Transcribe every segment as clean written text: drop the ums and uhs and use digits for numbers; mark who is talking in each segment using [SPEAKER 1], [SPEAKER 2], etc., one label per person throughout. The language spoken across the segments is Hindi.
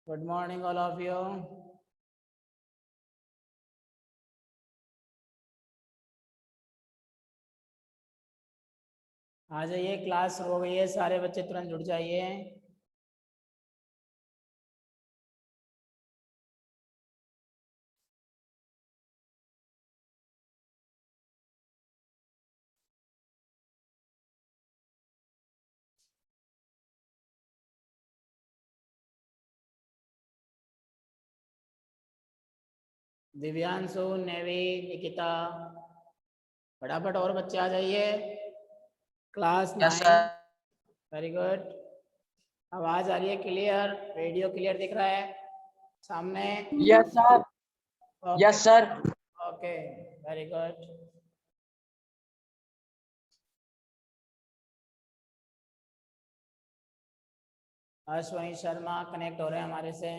[SPEAKER 1] Good morning, all of you. आ जाइए, क्लास शुरू हो गई है, सारे बच्चे तुरंत जुड़ जाइए। दिव्यांशु, नेवी, निकिता, फटाफट और बच्चे आ जाइए। क्लास 9। Very good. आवाज आ रही है क्लियर? वीडियो क्लियर दिख रहा है सामने?
[SPEAKER 2] Yes sir. Yes sir.
[SPEAKER 1] Okay, very good. Ashwini Sharma connect हो रहे हैं हमारे से।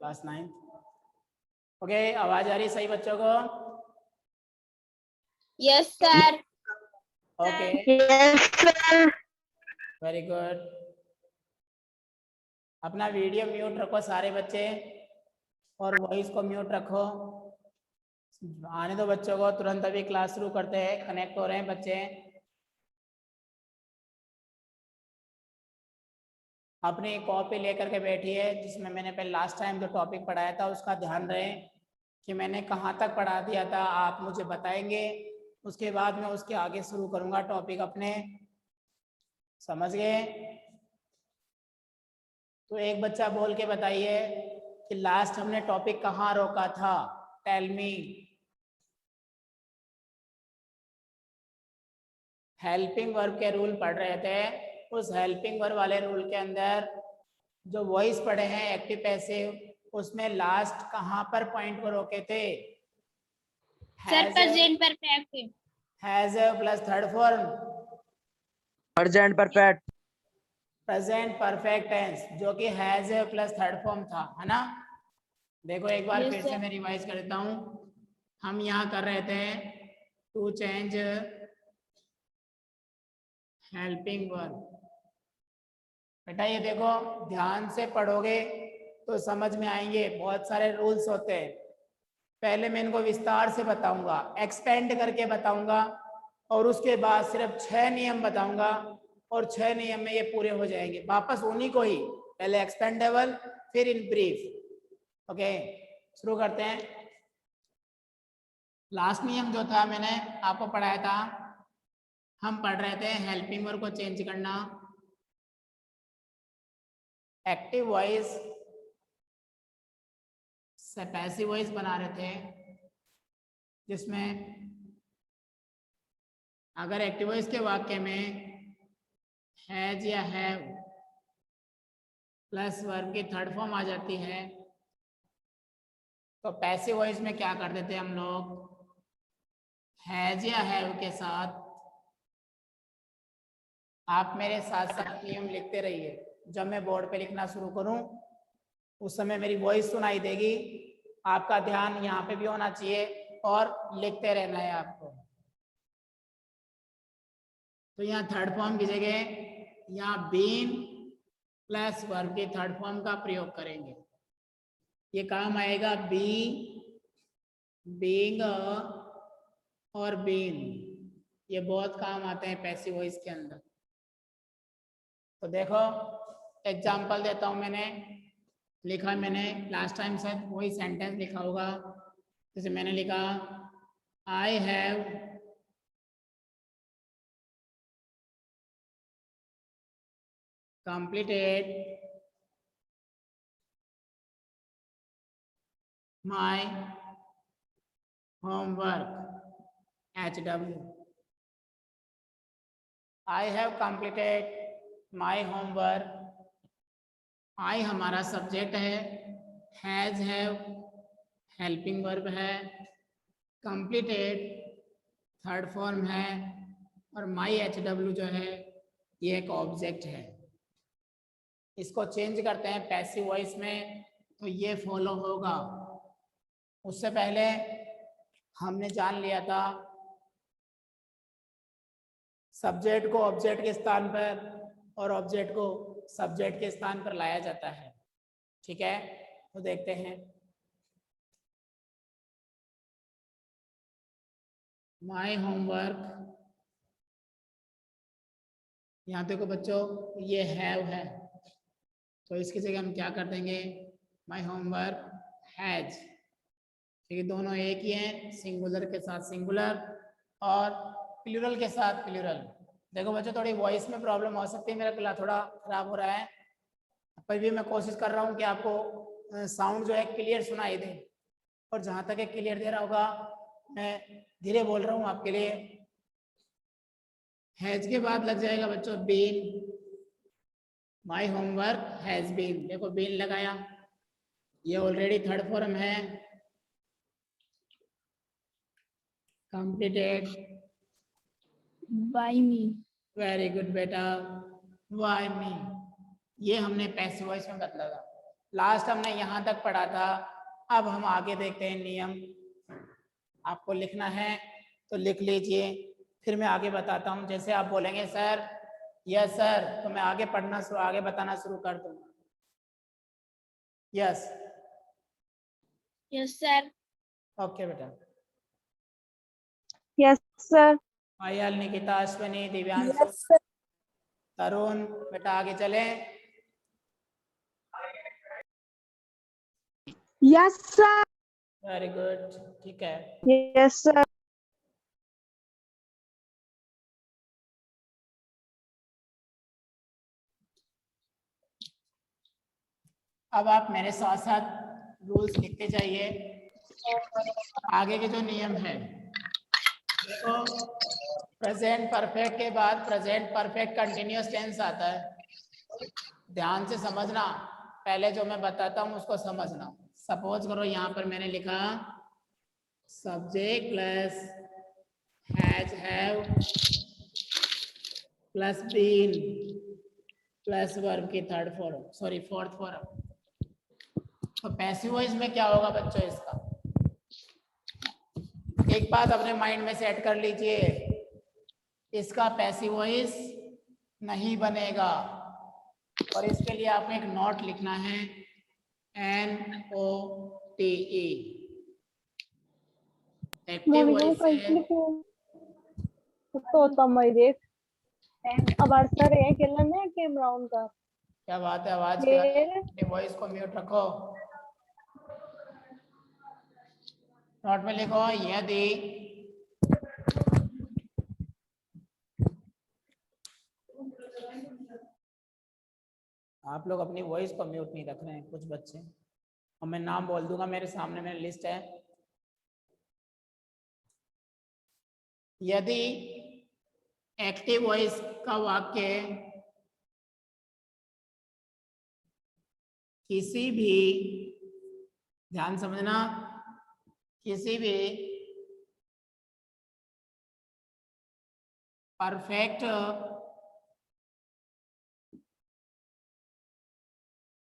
[SPEAKER 1] क्लास 9। ओके, आवाज आ रही है सही बच्चों को?
[SPEAKER 3] Yes sir.
[SPEAKER 1] Okay,
[SPEAKER 3] yes sir.
[SPEAKER 1] Very good. अपना वीडियो म्यूट रखो सारे बच्चे, और वॉइस को म्यूट रखो। आने दो बच्चों को, तुरंत अभी क्लास शुरू करते हैं। कनेक्ट हो रहे हैं बच्चे। अपनी कॉपी लेकर के बैठिए, जिसमें मैंने पहले लास्ट टाइम जो टॉपिक पढ़ाया था उसका ध्यान रहे कि मैंने कहाँ तक पढ़ा दिया था। आप मुझे बताएंगे, उसके बाद मैं उसके आगे शुरू करूँगा टॉपिक अपने। समझ गए? तो एक बच्चा बोल के बताइए कि लास्ट हमने टॉपिक कहाँ रोका था। Tell me. हेल्पिंग वर्ब के रूल पढ़ रहे थे। उस हेल्पिंग वर्ब वाले रूल के अंदर जो वॉइस पढ़े हैं एक्टिव पैसिव, उसमें लास्ट कहाँ पर पॉइंट को रोके थे?
[SPEAKER 3] Sir present perfect.
[SPEAKER 1] Has plus third form
[SPEAKER 2] present perfect.
[SPEAKER 1] Present perfect tense, जो कि हैज प्लस थर्ड फॉर्म था, है ना? देखो एक बार फिर से मैं रिवाइज कर देता हूँ। हम यहाँ कर रहे थे टू चेंज हेल्पिंग वर्ब। बेटा ये देखो, ध्यान से पढ़ोगे तो समझ में आएंगे। बहुत सारे रूल्स होते हैं, पहले मैं इनको विस्तार से बताऊंगा, एक्सपेंड करके बताऊंगा, और उसके बाद सिर्फ 6 नियम बताऊंगा, और 6 नियम में ये पूरे हो जाएंगे। वापस उन्हीं को ही, पहले एक्सपेंडेबल फिर इन ब्रीफ। ओके, शुरू करते हैं। लास्ट नियम जो था मैंने आपको पढ़ाया था, हम पढ़ रहे थे हेल्पिंग वर्ब को चेंज करना एक्टिव वॉइस से पैसिव वॉइस बना रहे थे, जिसमें अगर एक्टिव वॉइस के वाक्य में हैज या हैव प्लस वर्ब की थर्ड फॉर्म आ जाती है, तो पैसिव वॉइस में क्या कर देते हम लोग? हैज या हैव के साथ, आप मेरे साथ साथ नियम लिखते रहिए, जब मैं बोर्ड पे लिखना शुरू करूं उस समय मेरी वॉइस सुनाई देगी, आपका ध्यान यहाँ पे भी होना चाहिए और लिखते रहना है आपको। तो यहाँ थर्ड फॉर्म की जगह यहाँ बीन प्लस वर्ब के थर्ड फॉर्म का प्रयोग करेंगे। ये काम आएगा बी, बीइंग और बीन, ये बहुत काम आते हैं पैसिव वॉइस के अंदर। तो देखो एग्जाम्पल देता हूं, मैंने लिखा, मैंने लास्ट टाइम शायद वही सेंटेंस लिखा होगा, जैसे मैंने लिखा I have completed my homework, HW. I have completed my homework. I हमारा सब्जेक्ट है, हैज हैव हेल्पिंग वर्ब है, completed थर्ड फॉर्म है और माई HW जो है ये एक ऑब्जेक्ट है। इसको चेंज करते हैं पैसिव वॉइस में तो ये फॉलो होगा। उससे पहले हमने जान लिया था सब्जेक्ट को ऑब्जेक्ट के स्थान पर और ऑब्जेक्ट को सब्जेक्ट के स्थान पर लाया जाता है। ठीक है, तो देखते हैं माई होमवर्क, यहाँ देखो बच्चों ये हैव है तो इसकी जगह हम क्या कर देंगे, माई होमवर्क हैज। ठीक है, दोनों एक ही हैं, सिंगुलर के साथ सिंगुलर और प्लूरल के साथ प्लूरल। देखो बच्चों थोड़ी वॉइस में प्रॉब्लम हो सकती है, मेरा गला थोड़ा खराब हो रहा है, पर भी मैं कोशिश कर रहा हूँ कि आपको साउंड जो है क्लियर सुनाई दे, और जहाँ तक क्लियर दे रहा होगा मैं धीरे बोल रहा हूँ आपके लिए। हैज के बाद लग जाएगा बच्चों been, my homework has been, देखो बीन लगाया, ये ऑलरेडी थर्ड फॉर्म है, completed
[SPEAKER 3] by me.
[SPEAKER 1] Very good बेटा, वाई मी, ये हमने पैसिव वॉइस में बदला। लास्ट हमने यहाँ तक पढ़ा था, अब हम आगे देखते हैं नियम। आपको लिखना है तो लिख लीजिए, फिर मैं आगे बताता हूँ। जैसे आप बोलेंगे सर यस सर, तो मैं आगे पढ़ना आगे बताना शुरू कर दूंगा। Yes
[SPEAKER 3] yes sir.
[SPEAKER 1] ओके बेटा।
[SPEAKER 3] Yes sir.
[SPEAKER 1] Ayal, Nikita, Ashwini, Divyanshu,
[SPEAKER 3] yes sir.
[SPEAKER 1] Tarun, बेटा आगे चले।
[SPEAKER 3] Yes sir.
[SPEAKER 1] वेरी गुड, ठीक है।
[SPEAKER 3] Yes sir.
[SPEAKER 1] अब आप मेरे साथ साथ रूल्स लिखते जाइए। आगे के जो नियम है देखो, प्रेजेंट परफेक्ट के बाद प्रेजेंट परफेक्ट कंटिन्यूअस टेंस आता है, ध्यान से समझना, पहले जो मैं बताता हूँ उसको समझना। सपोज करो यहाँ पर मैंने लिखा subject plus has have plus been plus verb की third form, sorry fourth form. तो पैसिव वॉइस में क्या होगा बच्चों, इसका एक बात अपने माइंड में सेट कर लीजिए, इसका पैसिव वॉइस नहीं बनेगा, और इसके लिए आपको एक नोट लिखना है, NOTE। एक्टिव वॉइस से क्या बात है, आवाज की अपनी वॉइस को म्यूट रखो। नोट में लिखो यदि आप लोग अपनी वॉइस को म्यूट नहीं रख रहे हैं कुछ बच्चे, और मैं नाम बोल दूंगा, मेरे सामने मेरी लिस्ट है। यदि एक्टिव वॉइस का वाक्य किसी भी, ध्यान समझना, किसी भी परफेक्ट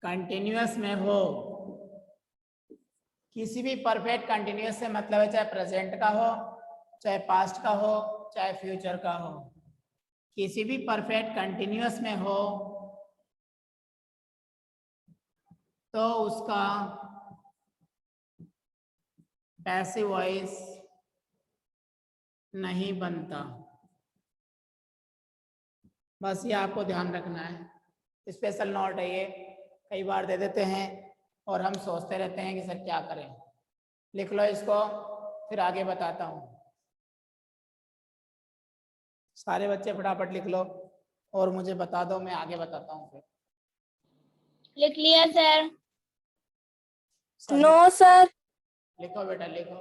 [SPEAKER 1] कंटिन्यूअस में हो, किसी भी परफेक्ट कंटिन्यूअस से मतलब है चाहे प्रेजेंट का हो, चाहे पास्ट का हो, चाहे फ्यूचर का हो, किसी भी परफेक्ट कंटिन्यूअस में हो तो उसका पैसिव वॉइस नहीं बनता। बस ये आपको ध्यान रखना है, स्पेशल नोट है ये, कई बार दे देते हैं और हम सोचते रहते हैं कि सर क्या करें। लिख लो इसको, फिर आगे बताता हूँ। सारे बच्चे फटाफट लिख लो और मुझे बता दो, मैं आगे बताता हूँ फिर।
[SPEAKER 4] लिख लिया सर।
[SPEAKER 1] सब
[SPEAKER 3] नो सर।
[SPEAKER 1] लिखो बेटा लिखो।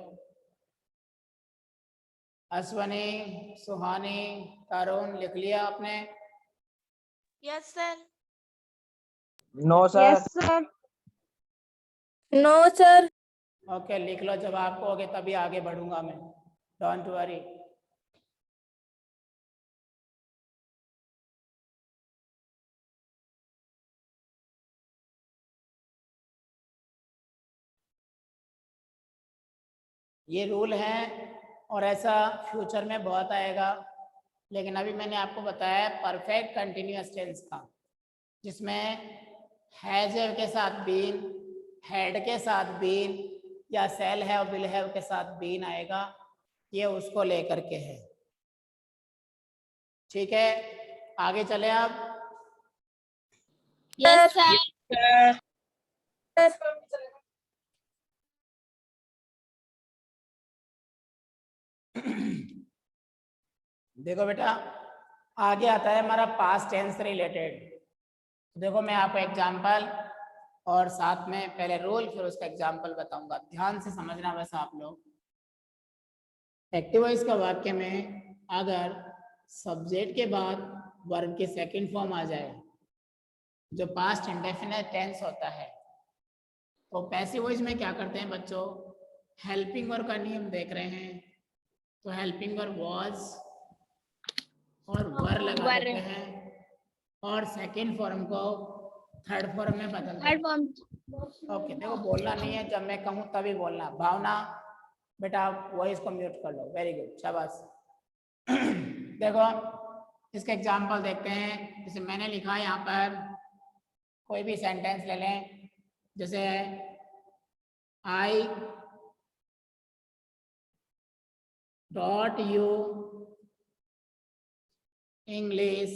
[SPEAKER 1] अश्वनी, सुहानी, तरुण, लिख लिया आपने?
[SPEAKER 4] Yes sir.
[SPEAKER 2] No sir.
[SPEAKER 3] Yes sir. No sir.
[SPEAKER 1] Okay, लिख लो, जब आप कहोगे तभी आगे बढ़ूंगा मैं, डोंट वरी। ये रूल है और ऐसा फ्यूचर में बहुत आएगा, लेकिन अभी मैंने आपको बताया परफेक्ट कंटिन्यूअस टेंस का, जिसमें हैज हैव के साथ बीन, हैड के साथ बीन या सेल हैव विल हैव के साथ बीन आएगा, ये उसको लेकर के है। ठीक है, आगे चले आप।
[SPEAKER 4] Yes sir.
[SPEAKER 1] देखो बेटा, आगे आता है हमारा पास्ट टेंस रिलेटेड। देखो मैं आपको एग्जाम्पल और साथ में पहले रूल फिर उसका एग्जाम्पल बताऊंगा, ध्यान से समझना बस आप लोग। एक्टिव वॉइस का वाक्य में अगर सब्जेक्ट के बाद वर्ब की सेकंड फॉर्म आ जाए, जो पास्ट इंडेफिनिट टेंस होता है, तो पैसिव वॉइस में क्या करते हैं बच्चों, हेल्पिंग वर्ब का नियम देख रहे हैं, तो हेल्पिंग वर्ब वाज और वर लगा
[SPEAKER 4] वर।
[SPEAKER 1] देते हैं और सेकंड फॉर्म को थर्ड फॉर्म में बदल देते
[SPEAKER 4] थर्ड
[SPEAKER 1] हैं।
[SPEAKER 4] फॉर्म।
[SPEAKER 1] ओके, देखो बोलना नहीं है, जब मैं कहूँ तभी बोलना। भावना बेटा वॉइस को म्यूट कर लो, वेरी गुड, शाबाश। देखो इसका एग्जाम्पल देखते हैं, जैसे मैंने लिखा है यहाँ पर, कोई भी सेंटेंस ले लें, जैसे I taught you English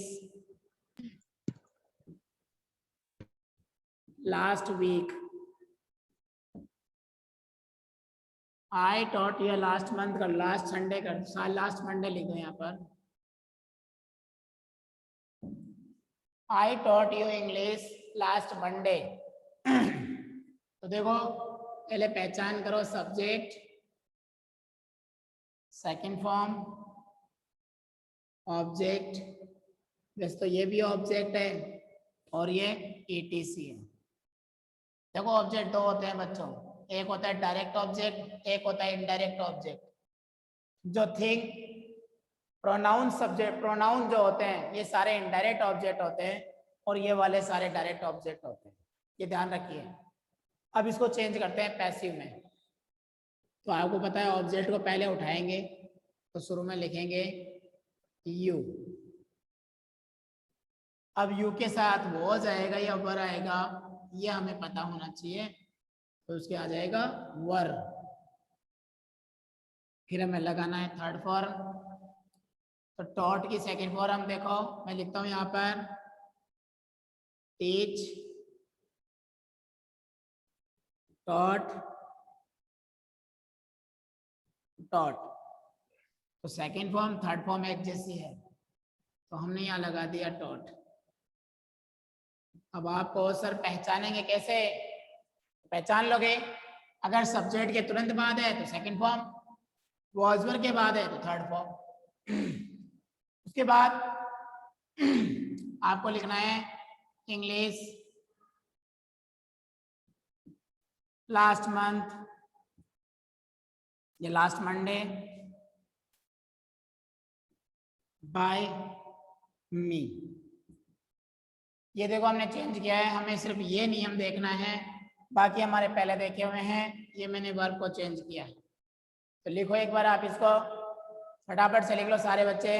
[SPEAKER 1] last week, I taught you last month का लास्ट संडे का लास्ट मंडे लिखो यहाँ पर। I taught you English last Monday. तो देखो पहले पहचान करो, सब्जेक्ट, सेकंड फॉर्म, ऑब्जेक्ट, वैसे तो ये भी ऑब्जेक्ट है और ये ETC है। देखो ऑब्जेक्ट दो होते हैं बच्चों, एक होता है डायरेक्ट ऑब्जेक्ट, एक होता है इनडायरेक्ट ऑब्जेक्ट। जो थिंग, प्रोनाउन सब्जेक्ट, प्रोनाउन जो होते हैं ये सारे इनडायरेक्ट ऑब्जेक्ट होते हैं और ये वाले सारे डायरेक्ट ऑब्जेक्ट होते हैं, ये ध्यान रखिए। अब इसको चेंज करते हैं पैसिव में। तो आपको पता है ऑब्जेक्ट को पहले उठाएंगे तो शुरू में लिखेंगे यू, अब यू के साथ वॉज आएगा या वर आएगा ये हमें पता होना चाहिए, तो उसके आ जाएगा वर। फिर हमें लगाना है थर्ड फॉर्म, तो टॉट की सेकंड फॉर्म देखो, मैं लिखता हूं यहाँ पर टीच, टॉट, टॉट। तो सेकंड फॉर्म थर्ड फॉर्म एक जैसी है, तो हमने यहाँ लगा दिया टॉट। अब आपको सर पहचानेंगे कैसे? पहचान लोगे, अगर सब्जेक्ट के तुरंत बाद है तो सेकंड फॉर्म, वॉजवर के बाद है तो थर्ड फॉर्म। उसके बाद आपको लिखना है इंग्लिश लास्ट मंथ या लास्ट मंडे बाय मी, ये देखो हमने चेंज किया है, हमें सिर्फ ये नियम देखना है, बाकी हमारे पहले देखे हुए हैं। ये मैंने वर्ब को चेंज किया है। तो लिखो एक बार आप इसको, फटाफट से लिख लो सारे बच्चे।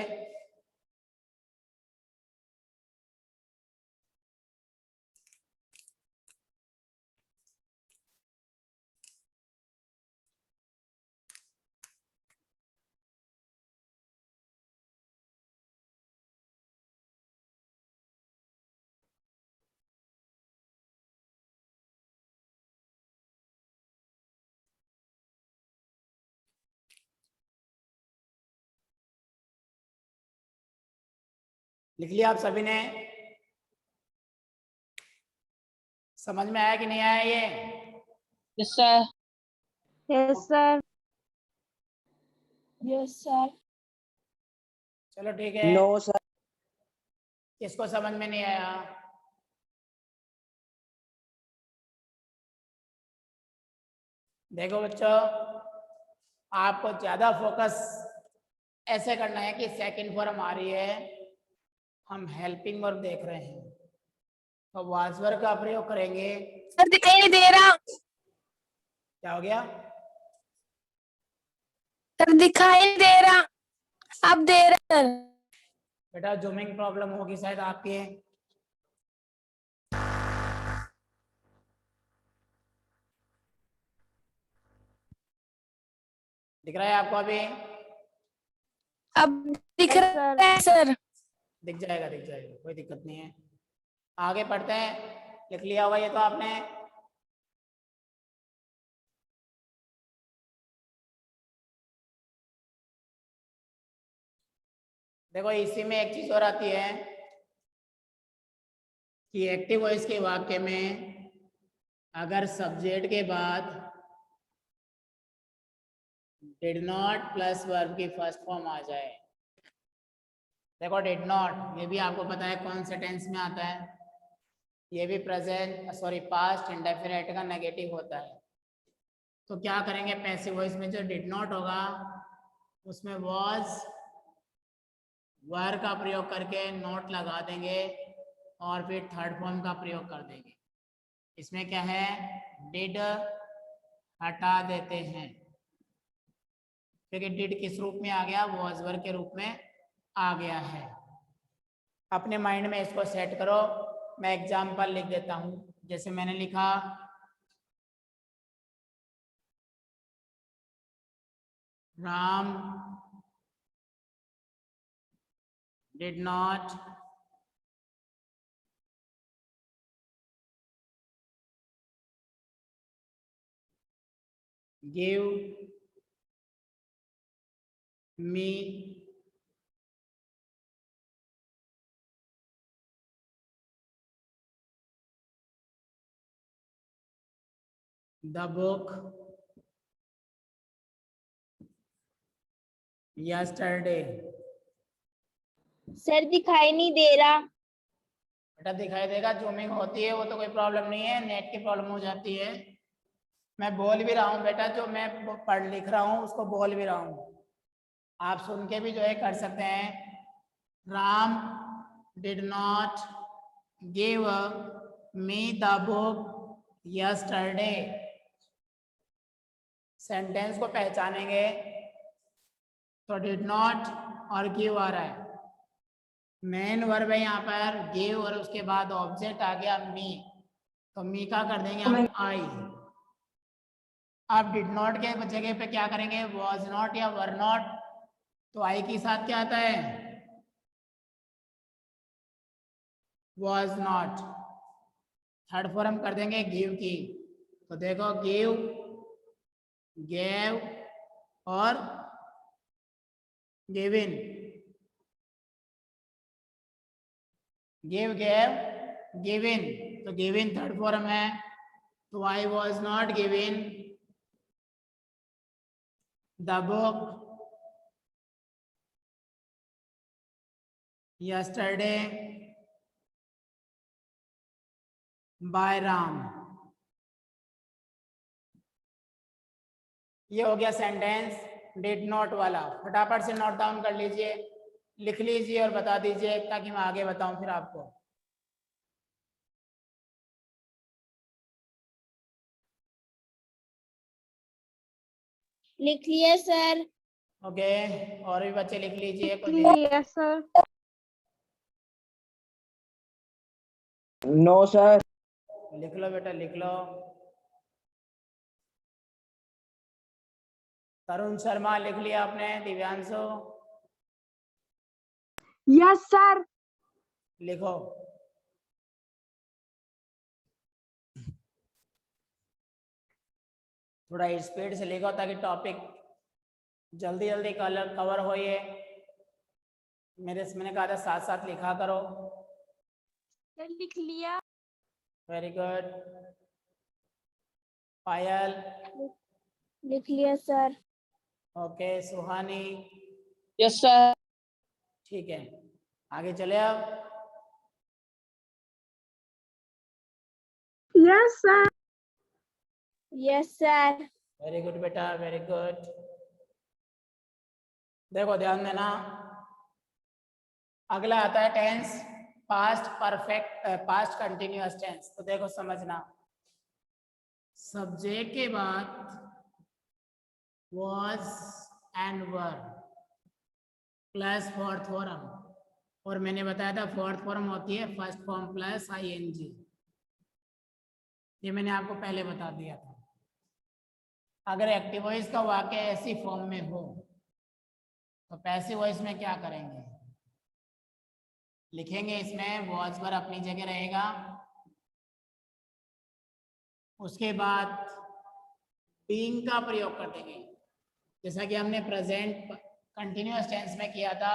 [SPEAKER 1] लिख लिया आप सभी ने? समझ में आया कि नहीं आया ये?
[SPEAKER 4] Yes, sir.
[SPEAKER 3] Yes, sir.
[SPEAKER 4] Yes, sir.
[SPEAKER 1] चलो ठीक है।
[SPEAKER 2] No sir.
[SPEAKER 1] किसको समझ में नहीं आया? देखो बच्चों, आपको ज्यादा फोकस ऐसे करना है कि सेकंड फॉर्म आ रही है, हम हेल्पिंग वर्ब देख रहे हैं, तो वाज वर्ब का प्रयोग करेंगे।
[SPEAKER 3] सर दिखाई नहीं दे रहा।
[SPEAKER 1] क्या हो गया?
[SPEAKER 3] सर दिखाई नहीं दे रहा। अब दे रहा सर।
[SPEAKER 1] बेटा जूमिंग प्रॉब्लम होगी शायद आपके। दिख रहा है आपको अभी?
[SPEAKER 3] अब दिख रहा है सर।
[SPEAKER 1] दिख जाएगा, दिख जाएगा, कोई दिक्कत नहीं है। आगे पढ़ते हैं। लिख लिया होगा ये तो आपने। देखो इसी में एक चीज और आती है कि एक्टिव वॉइस के वाक्य में अगर सब्जेक्ट के बाद डिड नॉट प्लस वर्ब की फर्स्ट फॉर्म आ जाए। देखो डिड नॉट, ये भी आपको पता है कौन से टेंस में आता है। ये भी प्रेजेंट सॉरी पास्ट इंडेफिनिट का नेगेटिव होता है। तो क्या करेंगे, पैसिव वॉइस में जो डिड नॉट होगा उसमें वॉज वर्ब का प्रयोग करके नॉट लगा देंगे और फिर थर्ड फॉर्म का प्रयोग कर देंगे। इसमें क्या है, डिड हटा देते हैं, क्योंकि डिड किस रूप में आ गया, वॉज वर्ब के रूप में आ गया है। अपने माइंड में इसको सेट करो। मैं एग्जाम्पल लिख देता हूं, जैसे मैंने लिखा Ram did not give me the book yesterday।
[SPEAKER 4] Sir दिखाई नहीं दे रहा।
[SPEAKER 1] बेटा दिखाई देगा, जूमिंग होती है वो तो कोई प्रॉब्लम नहीं है, नेट की प्रॉब्लम हो जाती है। मैं बोल भी रहा हूँ बेटा, जो मैं पढ़ लिख रहा हूँ उसको बोल भी रहा हूँ, आप सुन के भी जो है कर सकते हैं। Ram did not give me the book yesterday. Sentence को पहचानेंगे तो डिड नॉट और गिव आ रहा है, मेन वर्ब है यहाँ पर गिव और उसके बाद ऑब्जेक्ट आ गया मी, तो मी का कर देंगे हम आई। अब डिड नॉट के जगह पे क्या करेंगे, वॉज नॉट या वर नॉट, तो आई के साथ क्या आता है, वॉज नॉट। थर्ड फॉर्म कर देंगे गिव की, तो देखो गिव, गेव और गिवन। गिव गेव गिवन, तो गिवन थर्ड फॉर्म है, तो I was not given the book yesterday by Ram. ये हो गया सेंटेंस डिड नॉट वाला। फटाफट से नोट डाउन कर लीजिए, लिख लीजिए और बता दीजिए ताकि मैं आगे बताऊं फिर आपको।
[SPEAKER 4] लिख लिया सर।
[SPEAKER 1] ओके, और भी बच्चे लिख लीजिए कुछ।
[SPEAKER 3] Yes sir.
[SPEAKER 2] No sir.
[SPEAKER 1] लिख लो बेटा, लिख लो। तरुण शर्मा लिख लिया आपने? Divyanshu
[SPEAKER 3] yes sir.
[SPEAKER 1] लिखो। थोड़ा स्पीड से लिखो ताकि टॉपिक जल्दी जल्दी कवर हो। ये मैंने कहा था साथ साथ लिखा करो।
[SPEAKER 3] सर लिख लिया।
[SPEAKER 1] Very good. पायल?
[SPEAKER 4] लिख लिया sir.
[SPEAKER 1] Okay, Suhani?
[SPEAKER 4] Yes sir.
[SPEAKER 1] ठीक है, आगे चले अब।
[SPEAKER 3] Yes sir.
[SPEAKER 4] Yes sir.
[SPEAKER 1] Very good बेटा, वेरी गुड। देखो ध्यान देना, अगला आता है tense past perfect, past continuous tense. तो देखो समझना, सब्जेक्ट के बाद was and were plus fourth form, और मैंने बताया था फोर्थ फॉर्म होती है फर्स्ट फॉर्म प्लस ing। ये मैंने आपको पहले बता दिया था। अगर एक्टिव वॉइस का वाक्य ऐसी फॉर्म में हो तो पैसिव वॉइस में क्या करेंगे? लिखेंगे इसमें was वर अपनी जगह रहेगा, उसके बाद बीइंग का प्रयोग कर देंगे, जैसा कि हमने प्रेजेंट कंटिन्यूअस टेंस में किया था।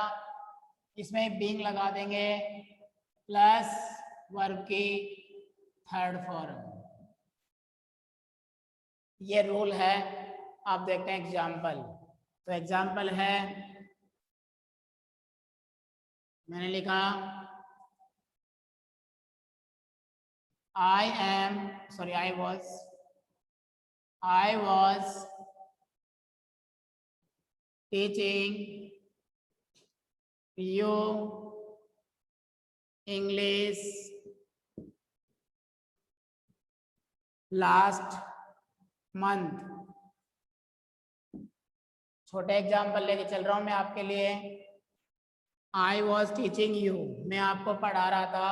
[SPEAKER 1] इसमें बीइंग लगा देंगे प्लस वर्ब की थर्ड फॉर्म। ये रूल है। आप देखते हैं एग्जाम्पल। तो एग्जाम्पल है, मैंने लिखा I was teaching you English last month। छोटे एग्जाम्पल लेके चल रहा हूं मैं आपके लिए। I was teaching you, मैं आपको पढ़ा रहा था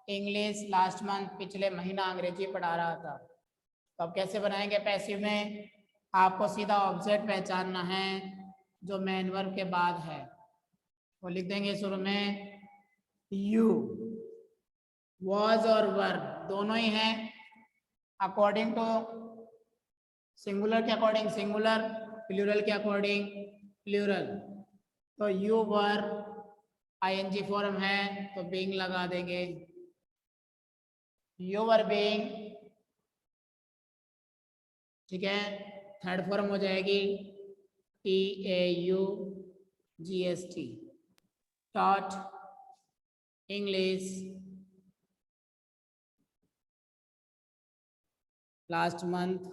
[SPEAKER 1] इंग्लिश लास्ट मंथ, पिछले महीना अंग्रेजी पढ़ा रहा था। तो अब कैसे बनाएंगे पैसिव में? आपको सीधा ऑब्जेक्ट पहचानना है जो मेन वर्ब के बाद है। वो लिख देंगे शुरू में यू। वॉज और वर्ब दोनों ही हैं, अकॉर्डिंग टू सिंगुलर के अकॉर्डिंग सिंगुलर, प्लूरल के अकॉर्डिंग प्लूरल। तो यू वर्ब ing फॉर्म है तो बीइंग लगा देंगे। यू वर बीइंग, ठीक है, थर्ड फॉर्म हो जाएगी TAUGST, taught English last month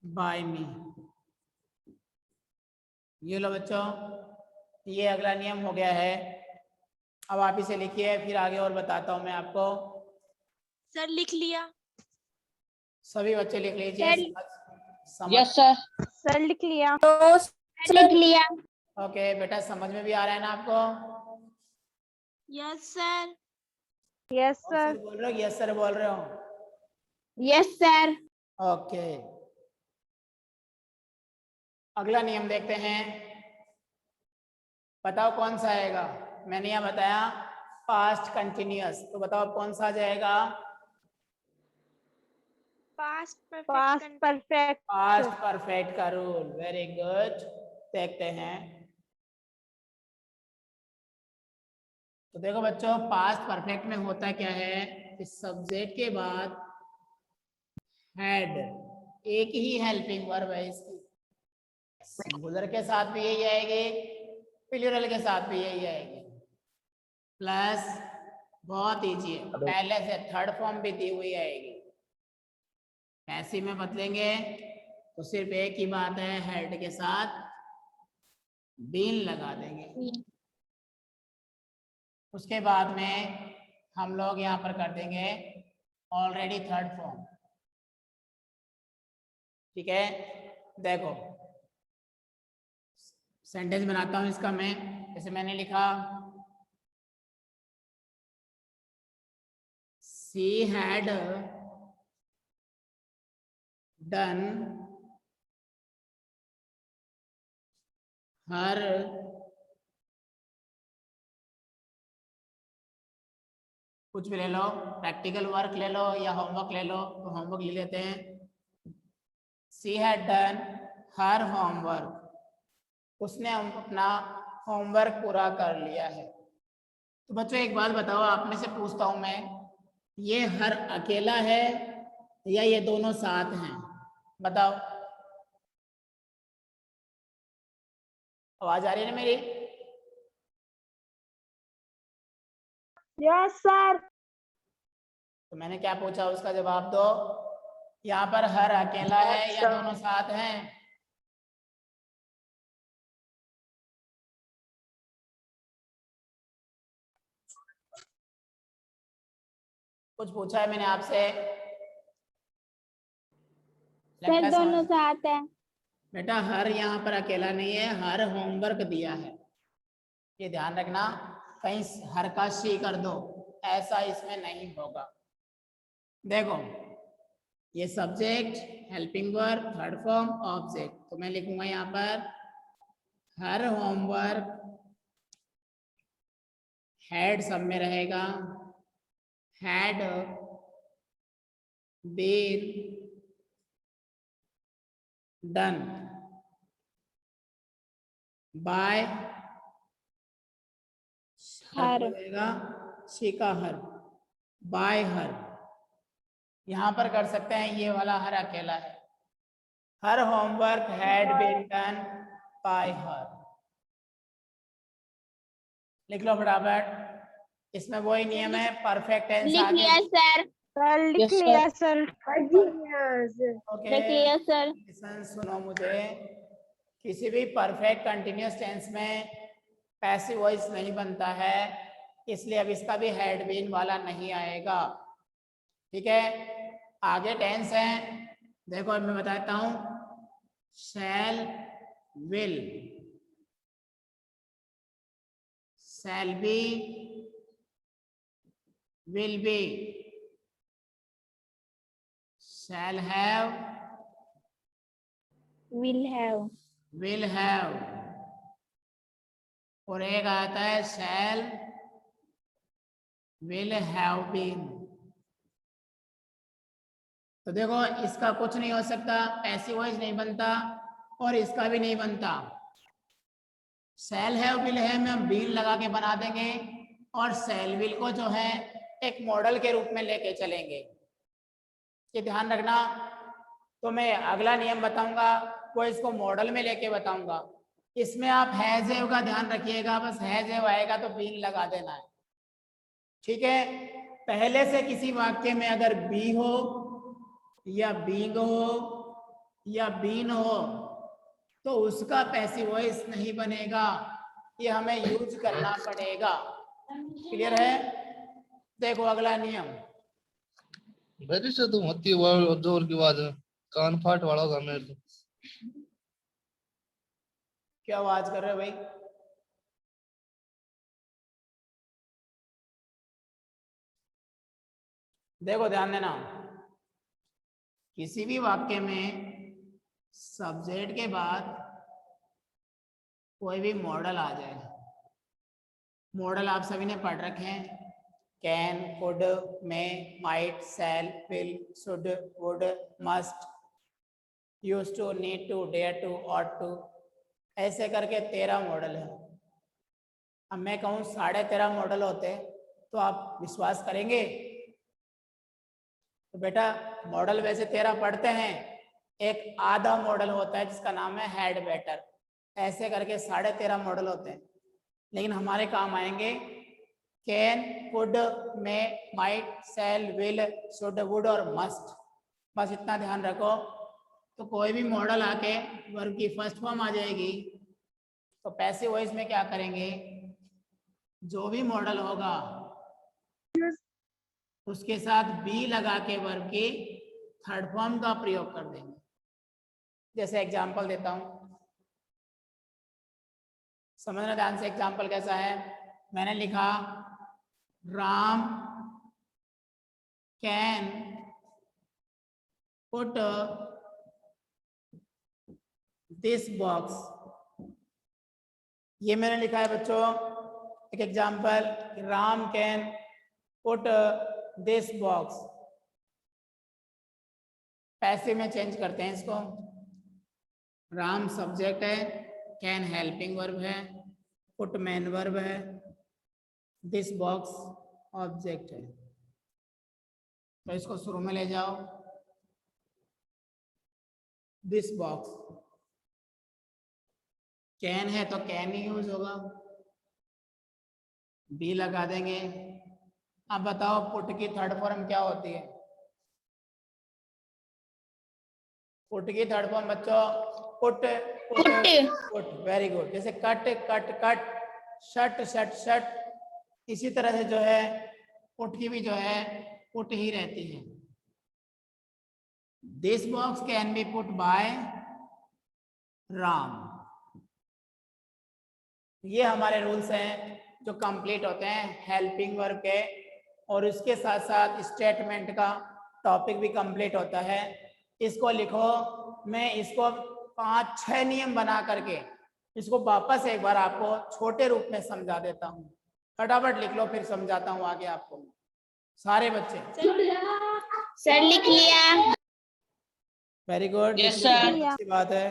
[SPEAKER 1] by me। ये लो बच्चों, ये अगला नियम हो गया है। अब आप इसे लिखिए, फिर आगे और बताता हूं मैं आपको।
[SPEAKER 3] सर लिख लिया।
[SPEAKER 1] सभी बच्चे लिख लीजिए।
[SPEAKER 4] Yes sir.
[SPEAKER 3] सर लिख लिया।
[SPEAKER 4] लिख लिया।
[SPEAKER 1] ओके बेटा, समझ में भी आ रहा है ना आपको?
[SPEAKER 3] Yes sir. यस
[SPEAKER 1] और
[SPEAKER 3] सर।
[SPEAKER 1] सर बोल रहे हो? यस सर बोल रहे हो?
[SPEAKER 4] Yes sir.
[SPEAKER 1] ओके, अगला नियम देखते हैं। बताओ कौन सा आएगा? मैंने यहाँ बताया पास्ट कंटिन्यूअस, तो बताओ कौन सा आ जाएगा?
[SPEAKER 3] Past perfect.
[SPEAKER 1] पास्ट परफेक्ट का रूल। वेरी गुड, देखते हैं। तो देखो बच्चों, पास्ट परफेक्ट में होता क्या है कि सब्जेक्ट के बाद हैड, एक ही हेल्पिंग वर्ब है इसकी। सिंगुलर के साथ भी यही आएगी, प्लूरल के साथ भी यही आएगी। प्लस बहुत इजी है, पहले से थर्ड फॉर्म भी दी हुई आएगी। ऐसे में बदलेंगे तो सिर्फ एक ही बात है, हेड के साथ बीन लगा देंगे। उसके बाद में हम लोग यहाँ पर कर देंगे ऑलरेडी थर्ड फॉर्म, ठीक है। देखो सेंटेंस बनाता हूं इसका मैं, जैसे मैंने लिखा she had done her कुछ भी ले लो, प्रैक्टिकल वर्क ले लो या होमवर्क ले लो, तो होमवर्क ले लेते हैं। she had done her homework, उसने अपना होमवर्क पूरा कर लिया है। तो बच्चों एक बात बताओ, आप में से पूछता हूं मैं, ये हर अकेला है या ये दोनों साथ हैं? बताओ, आवाज आ रही है ना मेरी?
[SPEAKER 4] Yes sir.
[SPEAKER 1] तो मैंने क्या पूछा उसका जवाब दो। यहाँ पर हर अकेला है या दोनों साथ हैं? कुछ पूछा है मैंने आपसे?
[SPEAKER 4] सर
[SPEAKER 1] लगता है
[SPEAKER 4] दोनों
[SPEAKER 1] समझ-
[SPEAKER 4] साथ है।
[SPEAKER 1] बेटा हर यहाँ पर अकेला नहीं है, हर होमवर्क दिया है, ये ध्यान रखना। कहीं हर का शी कर दो, ऐसा इसमें नहीं होगा। देखो ये subject, helping verb, third form, object, तो मैं लिखूंगा यहाँ पर हर होमवर्क, हैड सब में रहेगा, had been done by her रहेगा, शी का हर, बाय हर। यहां पर कर सकते हैं, ये वाला हर अकेला है। Her homework had been done by her, लिख लो फटाफट। इसमें वही नियम है, परफेक्ट टेंस
[SPEAKER 4] लिख
[SPEAKER 1] आगे।
[SPEAKER 4] लिया सर।
[SPEAKER 3] लिख लिया सर।
[SPEAKER 1] ओके
[SPEAKER 4] लिख लिया सर।
[SPEAKER 1] लिसन, सुनो मुझे, किसी भी परफेक्ट कंटिन्यूअस टेंस में पैसिव वॉइस नहीं बनता है, इसलिए अब इसका भी हैड बीन वाला नहीं आएगा। ठीक है, आगे टेंस है, देखो अब मैं बताता हूं, शैल will, shall be, will be, shall have,
[SPEAKER 4] will have.
[SPEAKER 1] Will have, और एक आता है शैल विल हैव बीन। तो देखो इसका कुछ नहीं हो सकता, पैसिव वॉइस नहीं बनता, और इसका भी नहीं बनता। शैल हैव विल हैव में हम बीन लगा के बना देंगे, और शैल विल को जो है एक मॉडल के रूप में लेके चलेंगे, ये ध्यान रखना। तो मैं अगला नियम बताऊंगा, वो इसको मॉडल में लेके बताऊंगा। इसमें आप हैज हैव का ध्यान रखिएगा, बस हैज हैव आएगा तो बीन लगा देना है। ठीक है, पहले से किसी वाक्य में अगर बी हो या बीइंग हो या बीन हो, तो उसका पैसिव वॉइस नहीं बनेगा, ये हमें यूज करना पड़ेगा। क्लियर है? देखो अगला नियम,
[SPEAKER 5] मेरी से तुम होती है जोर की आवाज है, कान फाट वाला होगा मेरे तो।
[SPEAKER 1] क्या आवाज कर रहे हो भाई? देखो ध्यान देना, किसी भी वाक्य में सब्जेक्ट के बाद कोई भी मॉडल आ जाए, मॉडल आप सभी ने पढ़ रखे हैं, can, could, may, might, shall, will, should, would, must, used to, need to, dare to, ought to, ऐसे करके 13 मॉडल है। अब मैं कहूँ 13.5 मॉडल होते तो आप विश्वास करेंगे? तो बेटा मॉडल वैसे 13 पढ़ते हैं, एक आधा मॉडल होता है जिसका नाम है हेड बेटर, ऐसे करके 13.5 मॉडल होते हैं। लेकिन हमारे काम आएंगे can, could, may, might, shall, will, should, would और मस्ट, बस इतना ध्यान रखो। तो कोई भी मॉडल आके वर्ब की फर्स्ट फॉर्म आ जाएगी, तो पैसिव वॉइस में क्या करेंगे, जो भी मॉडल होगा उसके साथ बी लगा के वर्ब की थर्ड फॉर्म का प्रयोग कर देंगे। जैसे एग्जाम्पल देता हूं, समझना ध्यान से। एग्जाम्पल कैसा है, मैंने लिखा Ram can put this box. ये मैंने लिखा है बच्चों एक example, Ram can put this box. पैसे में चेंज करते हैं इसको। राम सब्जेक्ट है, कैन हेल्पिंग वर्ब है, पुट मेन वर्ब है, दिस बॉक्स ऑब्जेक्ट है। तो इसको शुरू में ले जाओ, दिस बॉक्स। कैन है तो कैन ही यूज होगा, बी लगा देंगे। अब बताओ पुट की थर्ड फॉर्म क्या होती है? पुट की थर्ड फॉर्म बच्चों put put put, very good. जैसे cut cut cut, shut shut shut, इसी तरह से जो है पुट की भी जो है पुट ही रहती है। This box can be put buy Ram. ये हमारे रूल्स हैं जो कंप्लीट होते हैं हेल्पिंग वर्ब के, और उसके साथ साथ स्टेटमेंट का टॉपिक भी कंप्लीट होता है। इसको लिखो, मैं इसको 5-6 नियम बना करके इसको वापस एक बार आपको छोटे रूप में समझा देता हूँ। फटाफट लिख लो, फिर समझाता हूँ आगे आपको। सारे बच्चे
[SPEAKER 4] सर लिख लिया।
[SPEAKER 1] Very good,
[SPEAKER 2] Yes, sir.
[SPEAKER 1] अच्छी बात है।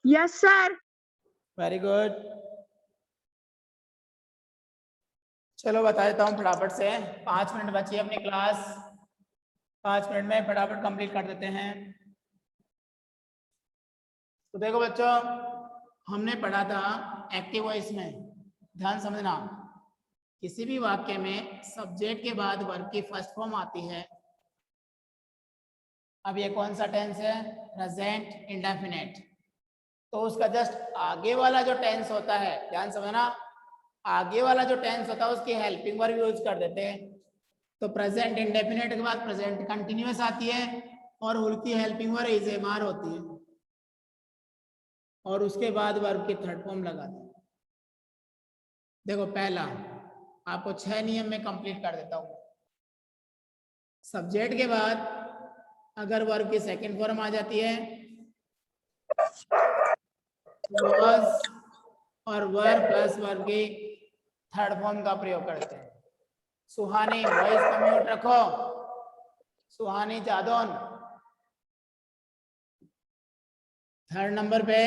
[SPEAKER 3] Yes sir.
[SPEAKER 1] वेरी गुड, चलो बता देता हूँ फटाफट से। 5 मिनट बची है अपनी क्लास, 5 मिनट में फटाफट कंप्लीट कर देते हैं। तो देखो बच्चों, हमने पढ़ा था एक्टिव वॉइस में, ध्यान समझना, किसी भी वाक्य में सब्जेक्ट के बाद वर्ब की फर्स्ट फॉर्म आती है। अब ये कौन सा टेंस है? Present indefinite. तो उसका जस्ट आगे वाला जो टेंस होता है, ध्यान समझना, आगे वाला जो टेंस होता है उसकी हेल्पिंग वर्ब यूज कर देते हैं। तो प्रेजेंट इंडेफिनिट के बाद प्रेजेंट कंटिन्यूअस आती है और उसकी helping verb is am are होती है, और उसके बाद वर्ब की थर्ड फॉर्म लगाते हैं। देखो पहला आपको 6 नियम में कंप्लीट कर देता हूं। सब्जेक्ट के बाद अगर वर्ब की सेकंड फॉर्म आ जाती है, was और वर्ब प्लस वर्ब की थर्ड फॉर्म का प्रयोग करते हैं। सुहानी, वॉइस को म्यूट रखो। सुहानी जादौन। थर्ड नंबर पे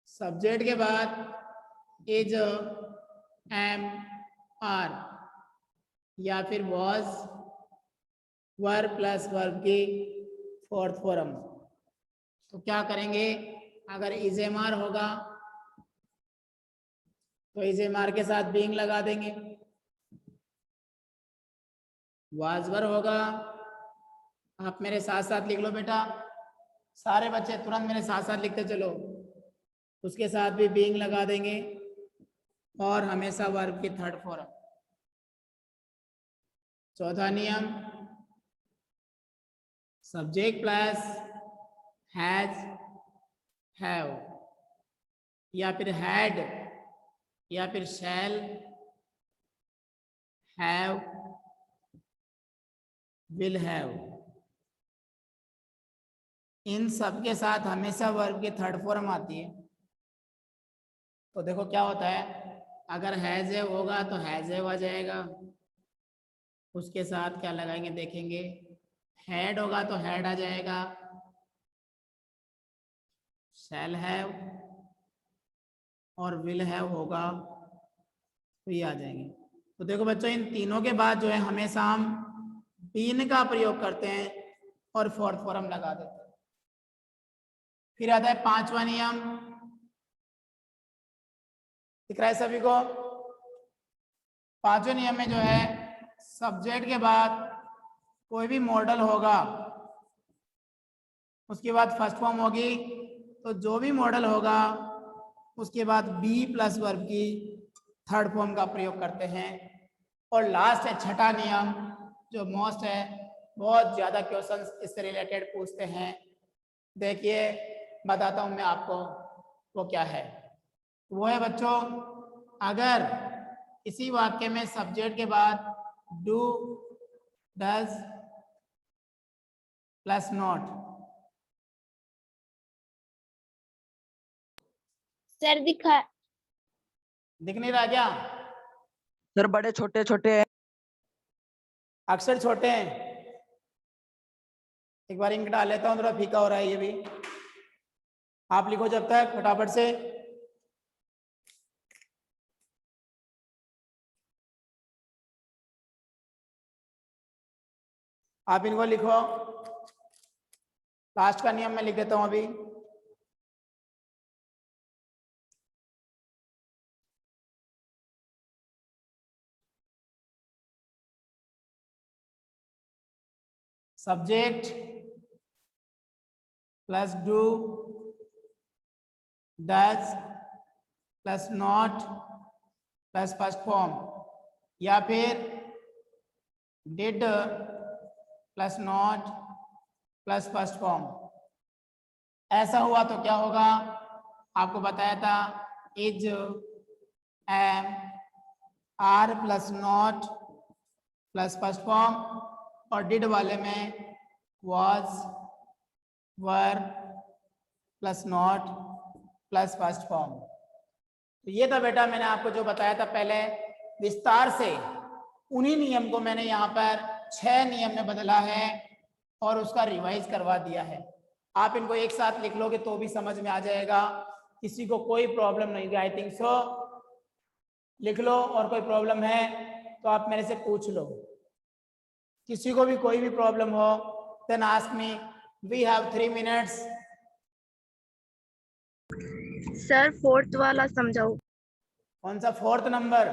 [SPEAKER 1] सब्जेक्ट के बाद इज, एम, आर या फिर वॉज, वर्ब प्लस वर्ब की फोर्थ फॉर्म। तो क्या करेंगे, अगर इज एम आर होगा तो इज एम आर के साथ बीइंग लगा देंगे। वाज वर्ब होगा, आप मेरे साथ साथ लिख लो बेटा, सारे बच्चे तुरंत मेरे साथ साथ लिखते चलो। उसके साथ भी बीइंग लगा देंगे और हमेशा वर्ब की थर्ड फॉर्म। चौथा नियम, सब्जेक्ट प्लस हैज, हैव या फिर हैड या फिर शैल, हैव, विल हैव, इन सब के साथ हमेशा वर्ब की थर्ड फॉर्म आती है। तो देखो क्या होता है, अगर हैज है होगा तो हैज है आ जाएगा, उसके साथ क्या लगाएंगे देखेंगे, हैड होगा तो हैड आ जाएगा, शैल हैव और विल हैव होगा तो ये आ जाएंगे। तो देखो बच्चों, इन तीनों के बाद जो है हमेशा हम बीन का प्रयोग करते हैं और फोर्थ फॉर्म लगा देते हैं। फिर आता है पांचवा नियम, दिख रहा है सभी को? पांचवें नियम में जो है सब्जेक्ट के बाद कोई भी मॉडल होगा, उसके बाद फर्स्ट फॉर्म होगी, तो जो भी मॉडल होगा उसके बाद बी प्लस वर्ब की थर्ड फॉर्म का प्रयोग करते हैं। और लास्ट है छठा नियम जो मोस्ट है, बहुत ज़्यादा क्वेश्चंस इससे रिलेटेड पूछते हैं। देखिए बताता हूँ मैं आपको वो क्या है। वो है बच्चों, अगर इसी वाक्य में सब्जेक्ट के बाद do, does plus not,
[SPEAKER 4] sir दिखा।
[SPEAKER 1] दिख नहीं रहा क्या?
[SPEAKER 2] सर बड़े छोटे छोटे हैं।
[SPEAKER 1] अक्षर छोटे हैं। एक बार इंक डाल लेता हूँ, थोड़ा फीका हो रहा है ये भी। आप लिखो जब तक फटाफट से। आप इनको लिखो। लास्ट का नियम मैं लिख देता हूं अभी। Subject plus do, does plus not plus first form, या फिर did plus not plus first form. ऐसा हुआ तो क्या होगा, आपको बताया था is, am, are plus not plus first form, और डिड वाले में was, were plus not plus first form. तो ये था बेटा मैंने आपको जो बताया था पहले विस्तार से, उन्हीं नियम को मैंने यहाँ पर 6 नियम में बदला है और उसका रिवाइज करवा दिया है। आप इनको एक साथ लिख लोगे तो भी समझ में आ जाएगा, किसी को कोई प्रॉब्लम नहीं है। आई थिंक सो लिख लो, और कोई प्रॉब्लम है तो आप मेरे से पूछ लो। किसी को भी कोई भी प्रॉब्लम हो then ask me, we have 3 minutes.
[SPEAKER 3] Sir fourth वाला समझाओ।
[SPEAKER 1] कौन सा 4th नंबर?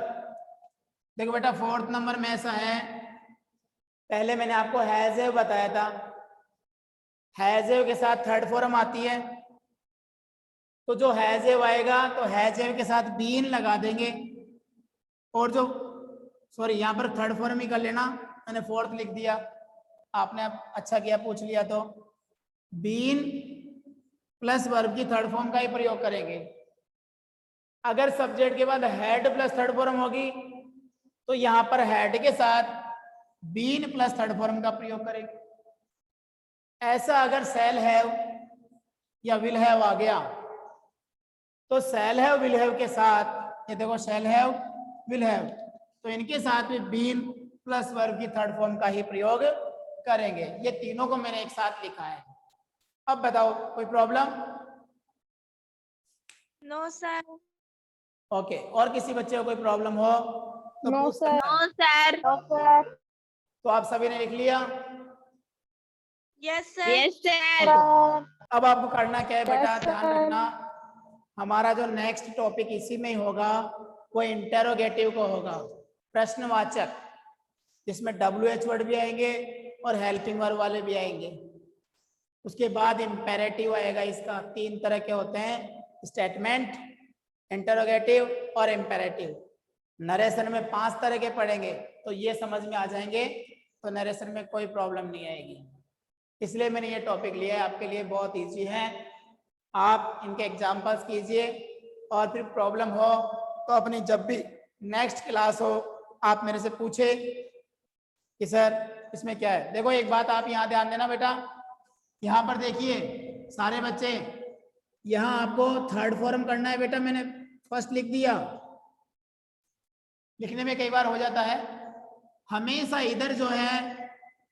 [SPEAKER 1] देखो बेटा 4th नंबर में ऐसा है, पहले मैंने आपको हैज हैव बताया था। हैज हैव के साथ थर्ड फॉर्म आती है, तो जो हैज हैव आएगा तो हैज हैव के साथ बीन लगा देंगे, और जो सॉरी यहाँ पर थर्ड फॉर्म ही कर लेना, मैंने 4th लिख दिया। आपने अच्छा किया पूछ लिया। तो बीन प्लस वर्ब की थर्ड फॉर्म का ही प्रयोग करेंगे। अगर सब्जेक्ट के बाद हैड प्लस थर्ड फॉर्म होगी तो यहाँ पर हैड के साथ बीन प्लस थर्ड फॉर्म का प्रयोग करेंगे। ऐसा अगर सेल हैव या विल हैव आ गया तो सेल हैव विल हैव के साथ, ये देखो सेल हैव विल हैव, तो इनके साथ भी बीन प्लस वर्ब की थर्ड फॉर्म का ही प्रयोग करेंगे। ये तीनों को मैंने एक साथ लिखा है। अब बताओ कोई प्रॉब्लम?
[SPEAKER 3] No sir.
[SPEAKER 1] ओके, और किसी बच्चे को कोई प्रॉब्लम हो तो
[SPEAKER 3] नो
[SPEAKER 1] पूछ
[SPEAKER 3] सर।
[SPEAKER 1] सकता है।
[SPEAKER 4] No sir.
[SPEAKER 1] तो आप सभी ने लिख लिया?
[SPEAKER 3] Yes sir.
[SPEAKER 4] Yes sir.
[SPEAKER 1] अब आपको करना क्या है बेटा,
[SPEAKER 3] Yes,
[SPEAKER 1] ध्यान
[SPEAKER 3] sir.
[SPEAKER 1] रखना, हमारा जो नेक्स्ट टॉपिक इसी में ही होगा वो इंटेरोगेटिव को होगा, प्रश्नवाचक, जिसमें WH वर्ड भी आएंगे और हेल्पिंग वर्ब वाले भी आएंगे। उसके बाद इंपेरेटिव आएगा। इसका 3 तरह के होते हैं, स्टेटमेंट, इंटेरोगेटिव और इंपेरेटिव। नरेशन में 5 तरह के पढ़ेंगे, तो ये समझ में आ जाएंगे, तो नरेशन में कोई प्रॉब्लम नहीं आएगी। इसलिए मैंने ये टॉपिक लिया है, आपके लिए बहुत इजी है। आप इनके एग्जाम्पल्स कीजिए, और फिर प्रॉब्लम हो तो अपनी जब भी नेक्स्ट क्लास हो आप मेरे से पूछे कि सर इसमें क्या है। देखो एक बात आप यहाँ ध्यान देना बेटा, यहाँ पर देखिए सारे बच्चे, यहाँ आपको थर्ड फॉर्म करना है बेटा, मैंने फर्स्ट लिख दिया। लिखने में कई बार हो जाता है, हमेशा इधर जो है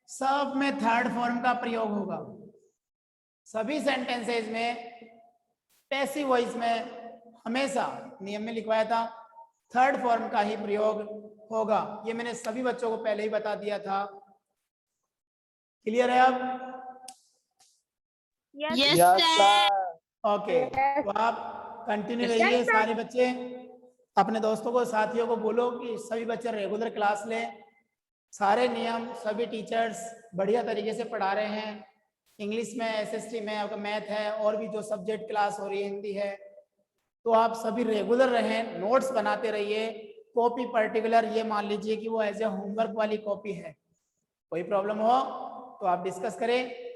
[SPEAKER 1] सब में थर्ड फॉर्म का प्रयोग होगा। सभी सेंटेंसेस में पैसिव वॉइस में हमेशा नियम में लिखवाया था थर्ड फॉर्म का ही प्रयोग होगा। ये मैंने सभी बच्चों को पहले ही बता दिया था। क्लियर है अब?
[SPEAKER 4] Yes sir.
[SPEAKER 1] ओके, तो आप कंटिन्यू रहिए सारे बच्चे। अपने दोस्तों को, साथियों को बोलो कि सभी बच्चे रेगुलर क्लास लें। सारे नियम सभी टीचर्स बढ़िया तरीके से पढ़ा रहे हैं। इंग्लिश में, SST में, आपका मैथ है, और भी जो सब्जेक्ट क्लास हो रही है, हिंदी है, तो आप सभी रेगुलर रहें, नोट्स बनाते रहिए। कॉपी पर्टिकुलर ये मान लीजिए कि वो एज ए होमवर्क वाली कॉपी है। कोई प्रॉब्लम हो तो आप डिस्कस करें।